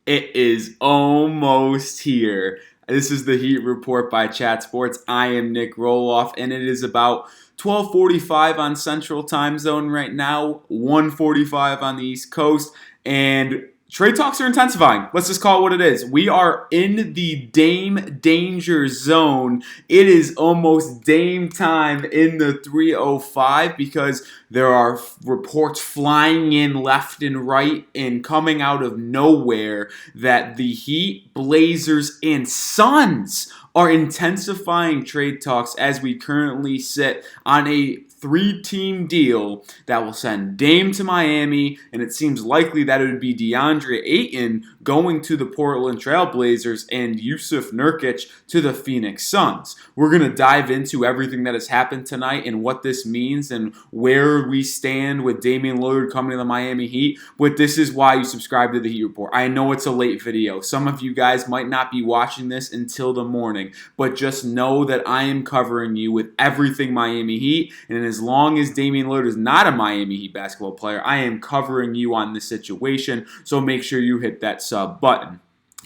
It is almost here. This is the Heat Report by Chat Sports. I am Nic Rohloff, and it is about 12:45 on Central Time Zone right now, 1:45 on the East Coast, and trade talks are intensifying. Let's just call it what it is. We are in the Dame danger zone. It is almost Dame time in the 305 because there are reports flying in left and right and coming out of nowhere that the Heat, Blazers, and Suns are intensifying trade talks as we currently sit on a three-team deal that will send Dame to Miami, and it seems likely that it would be DeAndre Ayton going to the Portland Trail Blazers and Jusuf Nurkic to the Phoenix Suns. We're going to dive into everything that has happened tonight and what this means and where we stand with Damian Lillard coming to the Miami Heat, but this is why you subscribe to the Heat Report. I know it's a late video. Some of you guys might not be watching this until the morning, but just know that I am covering you with everything Miami Heat, and as long as Damian Lillard is not a Miami Heat basketball player, I am covering you on this situation, so make sure you hit that sub button.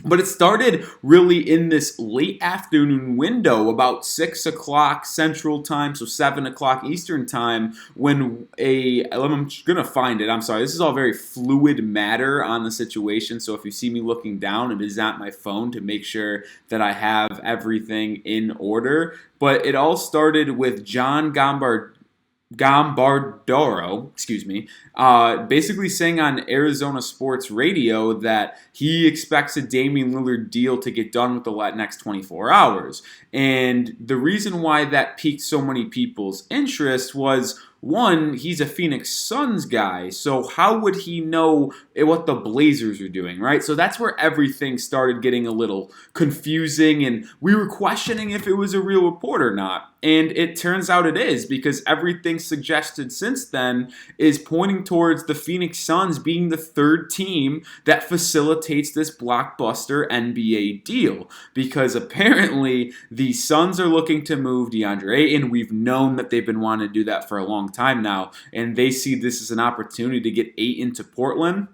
But it started really in this late afternoon window, about 6 o'clock Central Time, so 7 o'clock Eastern Time, when I'm going to find it. I'm sorry, this is all very fluid matter on the situation, so if you see me looking down, it is at my phone to make sure that I have everything in order. But it all started with John Gambardoro, basically saying on Arizona Sports Radio that he expects a Damian Lillard deal to get done with the next 24 hours. And the reason why that piqued so many people's interest was, one, he's a Phoenix Suns guy, so how would he know what the Blazers are doing, right? So that's where everything started getting a little confusing, and we were questioning if it was a real report or not. And it turns out it is, because everything suggested since then is pointing towards the Phoenix Suns being the third team that facilitates this blockbuster NBA deal. Because apparently the Suns are looking to move DeAndre Ayton. We've known that they've been wanting to do that for a long time now, and they see this as an opportunity to get Ayton to Portland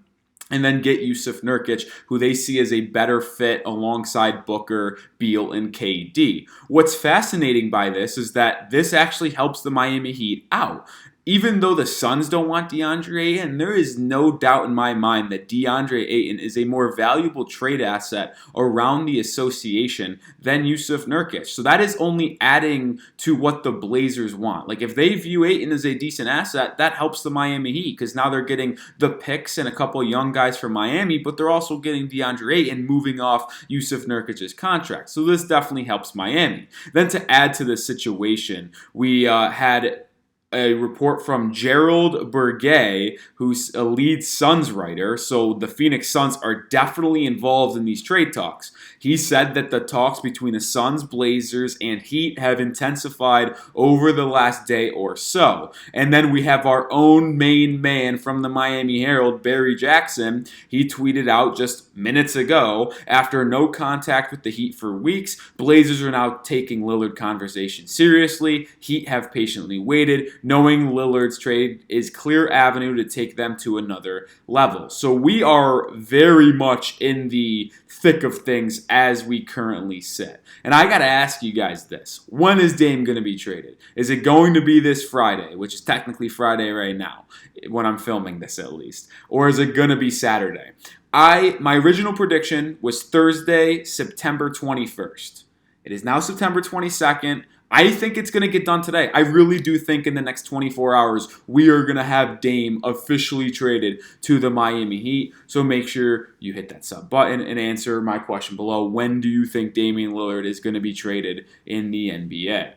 and then get Jusuf Nurkic, who they see as a better fit alongside Booker, Beal, and KD. What's fascinating by this is that this actually helps the Miami Heat out. Even though the Suns don't want DeAndre Ayton, there is no doubt in my mind that DeAndre Ayton is a more valuable trade asset around the association than Jusuf Nurkic. So that is only adding to what the Blazers want. Like, if they view Ayton as a decent asset, that helps the Miami Heat, because now they're getting the picks and a couple of young guys from Miami, but they're also getting DeAndre Ayton moving off Jusuf Nurkic's contract. So this definitely helps Miami. Then to add to the situation, we had a report from Gerald Burgay, who's a lead Suns writer, so the Phoenix Suns are definitely involved in these trade talks. He said that the talks between the Suns, Blazers, and Heat have intensified over the last day or so. And then we have our own main man from the Miami Herald, Barry Jackson. He tweeted out just minutes ago, after no contact with the Heat for weeks, Blazers are now taking Lillard conversation seriously. Heat have patiently waited, knowing Lillard's trade is clear avenue to take them to another level. So we are very much in the thick of things as we currently sit. And I got to ask you guys this. When is Dame going to be traded? Is it going to be this Friday, which is technically Friday right now, when I'm filming this at least? Or is it going to be Saturday? My original prediction was Thursday, September 21st. It is now September 22nd. I think it's going to get done today. I really do think in the next 24 hours, we are going to have Dame officially traded to the Miami Heat. So make sure you hit that sub button and answer my question below. When do you think Damian Lillard is going to be traded in the NBA?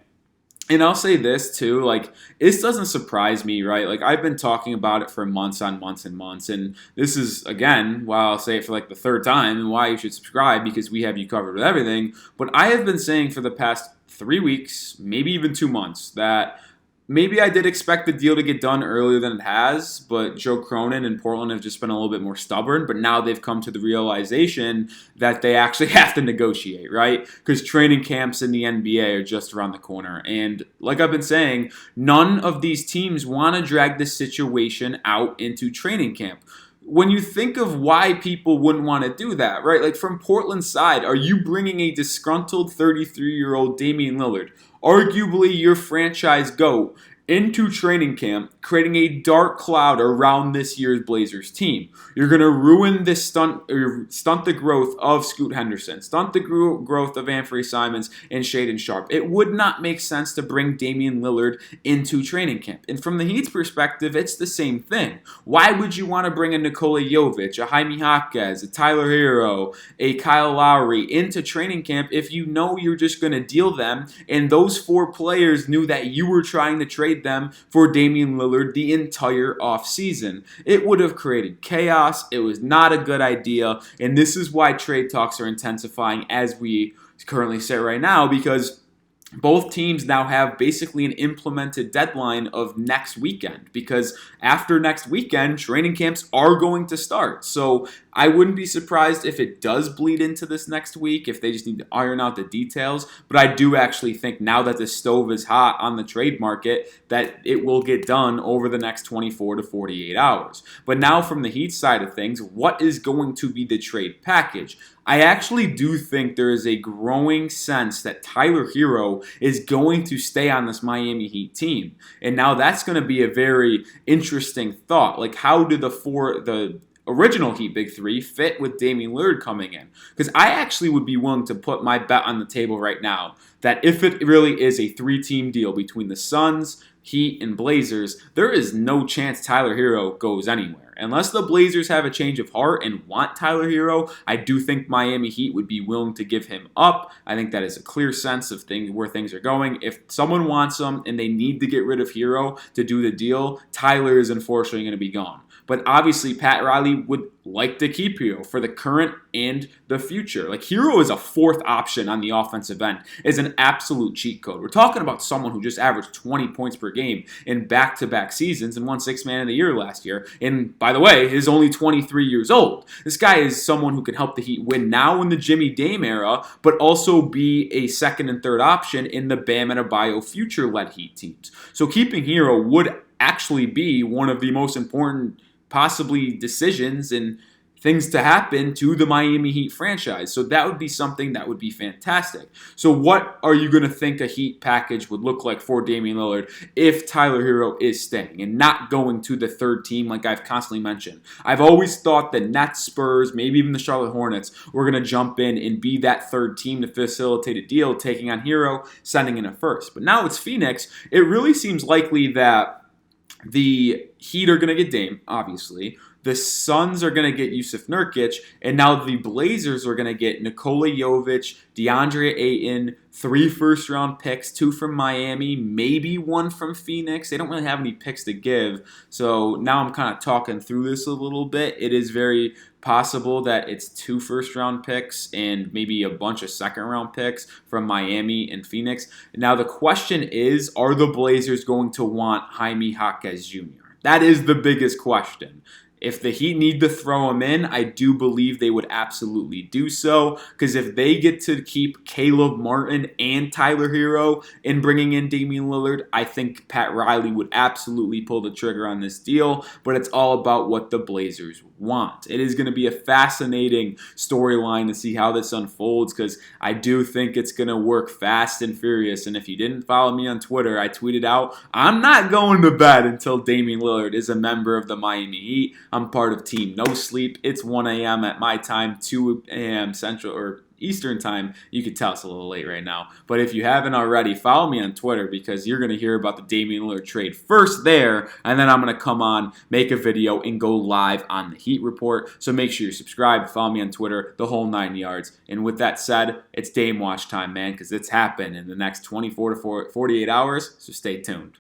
And I'll say this too, like, this doesn't surprise me, right? Like, I've been talking about it for months on months and months, and this is, again, why I'll say it for like the third time, and why you should subscribe, because we have you covered with everything. But I have been saying for the past 3 weeks, maybe even 2 months, that maybe I did expect the deal to get done earlier than it has, but Joe Cronin and Portland have just been a little bit more stubborn. But now they've come to the realization that they actually have to negotiate, right? Because training camps in the NBA are just around the corner. And like I've been saying, none of these teams want to drag this situation out into training camp. when you think of why people wouldn't want to do that, right? Like from Portland's side, are you bringing a disgruntled 33-year-old Damian Lillard, arguably your franchise GOAT, into training camp, creating a dark cloud around this year's Blazers team? You're going to ruin this stunt the growth of Scoot Henderson, stunt the growth of Anthony Simons and Shaedon Sharpe. It would not make sense to bring Damian Lillard into training camp. And from the Heat's perspective, it's the same thing. Why would you want to bring a Nikola Jovic, a Jaime Jaquez, a Tyler Herro, a Kyle Lowry into training camp if you know you're just going to deal them and those 4 players knew that you were trying to trade them for Damian Lillard the entire offseason? It would have created chaos. It was not a good idea, and this is why trade talks are intensifying as we currently sit right now, because both teams now have basically an implemented deadline of next weekend, because after next weekend, training camps are going to start. So I wouldn't be surprised if it does bleed into this next week, if they just need to iron out the details. But I do actually think now that the stove is hot on the trade market, that it will get done over the next 24 to 48 hours. But now from the Heat side of things, what is going to be the trade package? I actually do think there is a growing sense that Tyler Herro is going to stay on this Miami Heat team. And now that's going to be a very interesting thought. Like, how do the original Heat Big Three fit with Damian Lillard coming in? Because I actually would be willing to put my bet on the table right now that if it really is a 3-team deal between the Suns, Heat, and Blazers, there is no chance Tyler Herro goes anywhere. Unless the Blazers have a change of heart and want Tyler Herro, I do think Miami Heat would be willing to give him up. I think that is a clear sense of where things are going. If someone wants him and they need to get rid of Herro to do the deal, Tyler is unfortunately going to be gone. But obviously, Pat Riley would like to keep Herro for the current and the future. Like, Herro is a 4th option on the offensive end, is an absolute cheat code. We're talking about someone who just averaged 20 points per game in back-to-back seasons and won 6th Man of the Year last year. And by the way, he's only 23 years old. This guy is someone who can help the Heat win now in the Jimmy Dame era, but also be a 2nd and 3rd option in the Bam Adebayo future-led Heat teams. So keeping Herro would actually be one of the most important possibly decisions and things to happen to the Miami Heat franchise. So that would be something that would be fantastic. So what are you going to think a Heat package would look like for Damian Lillard if Tyler Herro is staying and not going to the 3rd team like I've constantly mentioned? I've always thought the Nets, Spurs, maybe even the Charlotte Hornets were going to jump in and be that 3rd team to facilitate a deal, taking on Herro, sending in a 1st. But now it's Phoenix. It really seems likely that the Heat are going to get Dame, obviously. The Suns are going to get Yusuf Nurkic, and now the Blazers are going to get Nikola Jovic, DeAndre Ayton, 3 first-round picks, 2 from Miami, maybe 1 from Phoenix. They don't really have any picks to give, so now I'm kind of talking through this a little bit. It is very possible that it's 2 first-round picks and maybe a bunch of second-round picks from Miami and Phoenix. Now the question is, are the Blazers going to want Jaime Jaquez Jr.? That is the biggest question. If the Heat need to throw him in, I do believe they would absolutely do so. Because if they get to keep Caleb Martin and Tyler Herro in bringing in Damian Lillard, I think Pat Riley would absolutely pull the trigger on this deal. But it's all about what the Blazers want. It is going to be a fascinating storyline to see how this unfolds, because I do think it's going to work fast and furious. And if you didn't follow me on Twitter, I tweeted out, I'm not going to bed until Damian Lillard is a member of the Miami Heat. I'm part of Team No Sleep. It's 1 a.m. at my time, 2 a.m. Central or Eastern time. You could tell it's a little late right now. But if you haven't already, follow me on Twitter, because you're going to hear about the Damian Lillard trade first there, and then I'm going to come on, make a video, and go live on the Heat Report. So make sure you subscribe, follow me on Twitter, the whole 9 yards. And with that said, it's Dame watch time, man, because it's happened in the next 24 to 48 hours, so stay tuned.